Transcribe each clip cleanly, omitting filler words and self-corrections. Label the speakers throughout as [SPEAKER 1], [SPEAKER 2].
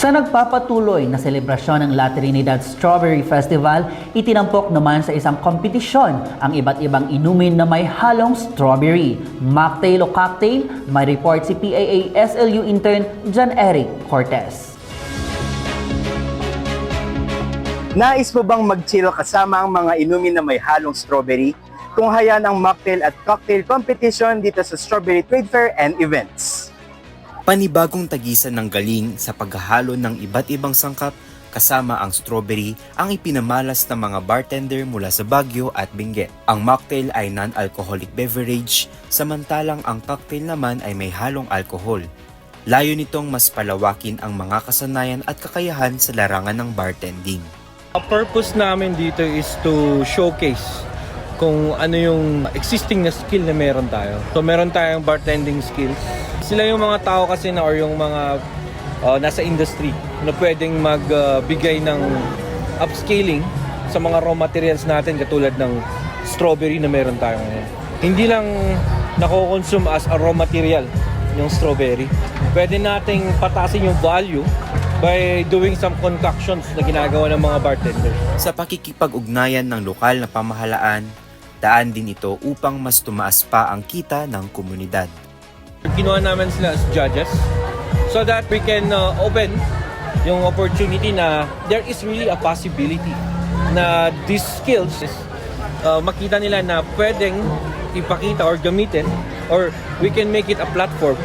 [SPEAKER 1] Sa nagpapatuloy na selebrasyon ng La Trinidad Strawberry Festival, itinampok naman sa isang kompetisyon ang iba't ibang inumin na may halong strawberry. Mocktail o cocktail, may report si PAA SLU intern John Eric Cortez.
[SPEAKER 2] Nais mo bang mag-chill kasama ang mga inumin na may halong strawberry? Tunghayan ang mocktail at cocktail competition dito sa Strawberry Trade Fair and Events.
[SPEAKER 3] Panibagong tagisan ng galing sa paghahalo ng iba't ibang sangkap kasama ang strawberry ang ipinamalas ng mga bartender mula sa Baguio at Benguet. Ang mocktail ay non-alcoholic beverage, samantalang ang cocktail naman ay may halong alkohol. Layo nitong mas palawakin ang mga kasanayan at kakayahan sa larangan ng bartending.
[SPEAKER 4] Ang purpose namin dito is to showcase kung ano yung existing na skill na meron tayo. So meron tayong bartending skills. Sila yung mga tao kasi na or yung mga nasa industry na pwedeng magbigay ng upscaling sa mga raw materials natin katulad ng strawberry na meron tayo ngayon. Hindi lang nako-consume as a raw material yung strawberry. Pwede nating patasin yung value by doing some concoctions na ginagawa ng mga bartender.
[SPEAKER 3] Sa pakikipag-ugnayan ng lokal na pamahalaan, daan din ito upang mas tumaas pa ang kita ng komunidad.
[SPEAKER 4] Kinuha namin sila as judges so that we can open yung opportunity na there is really a possibility na these skills makita nila na pwedeng ipakita or gamitin or we can make it a platform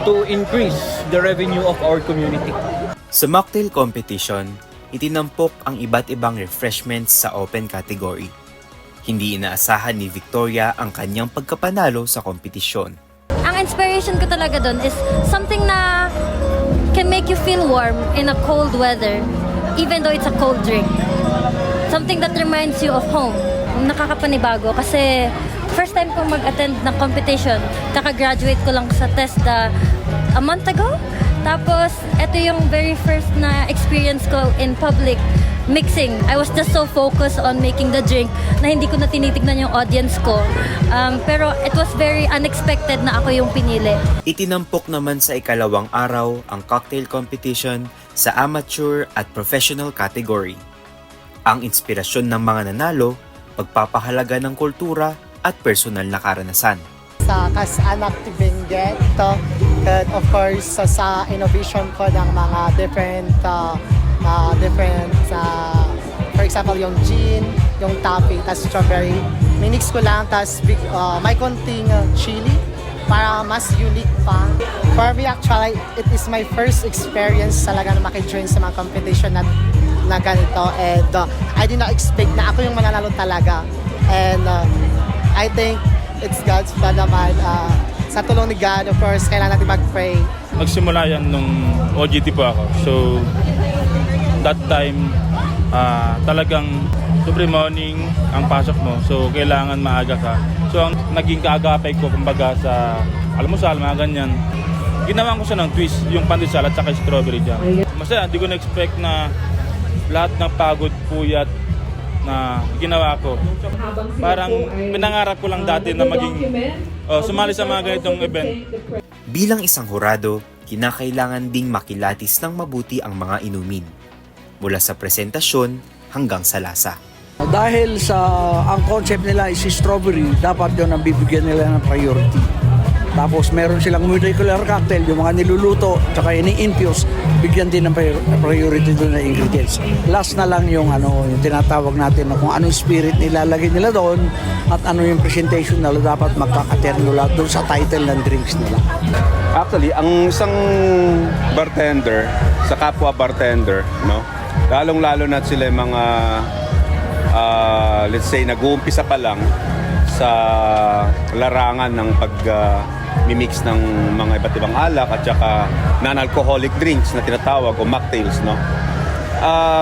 [SPEAKER 4] to increase the revenue of our community.
[SPEAKER 3] Sa mocktail competition, itinampok ang iba't ibang refreshments sa open category. Hindi inaasahan ni Victoria ang kanyang pagkapanalo sa kompetisyon.
[SPEAKER 5] Ang inspiration ko talaga doon is something na can make you feel warm in a cold weather, even though it's a cold drink. Something that reminds you of home. Nakakapanibago kasi first time ko mag-attend ng competition. Kaka-graduate ko lang sa test a month ago. Tapos, ito yung very first na experience ko in public mixing. I was just so focused on making the drink na hindi ko na tinitignan yung audience ko. Pero it was very unexpected na ako yung pinili.
[SPEAKER 3] Itinampok naman sa ikalawang araw ang cocktail competition sa amateur at professional category. Ang inspirasyon ng mga nanalo, pagpapahalaga ng kultura at personal na karanasan.
[SPEAKER 6] Sa kas-anak ni Benguet, and of course sa innovation ko ng mga different for example yung gin, yung topping, tas strawberry. Minix ko lang, tas may konting chili para mas unique pa. For me actually, it is my first experience talaga na makijoin sa mga competition na ganito and I did not expect na ako yung mananalo talaga and I think it's God's plan naman. Sa tulong ni God, of course, kailangan natin mag-pray.
[SPEAKER 7] Nagsimula yan nung OJT po ako. So, that time, talagang every morning ang pasok mo. So, kailangan maaga ka. So, ang naging kaagapay ko, kumbaga sa almusal, mga ganyan, ginawa ko siya ng twist, yung pandesal at saka strawberry jam. Masaya, hindi ko na-expect na lahat ng pagod, puyat, na ginawa ko. Parang pinangarap ko lang dati na maging sumali sa mga ganitong event.
[SPEAKER 3] Bilang isang hurado, kinakailangan ding makilatis ng mabuti ang mga inumin. Mula sa presentasyon hanggang sa lasa.
[SPEAKER 8] Dahil sa ang concept nila is strawberry, dapat yun ang bibigyan nila ng priority. Tapos meron silang molecular cocktail, yung mga niluluto, tsaka ini-infuse, bigyan din ng priority doon na ingredients. Last na lang yung yung tinatawag natin na kung anong spirit nilalagay nila doon at ano yung presentation nila dapat magkakaterno lahat doon sa title ng drinks nila.
[SPEAKER 9] Actually, ang isang bartender sa kapwa bartender, no? Lalong-lalo na sila mga let's say nag-uumpisa pa lang sa larangan ng mimix ng mga iba't ibang alak at saka non-alcoholic drinks na tinatawag o mocktails, no?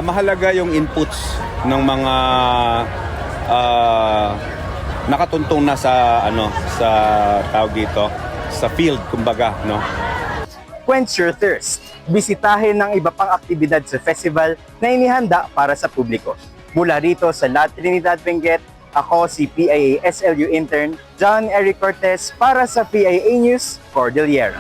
[SPEAKER 9] Mahalaga yung inputs ng mga nakatuntong na sa sa tawag dito sa field, kumbaga, no?
[SPEAKER 2] Quench your thirst. Bisitahin ng iba pang aktibidad sa festival na inihanda para sa publiko. Mula rito sa La Trinidad, Benguet, ako si PAA SLU intern John Eric Cortez para sa PAA News Cordillera.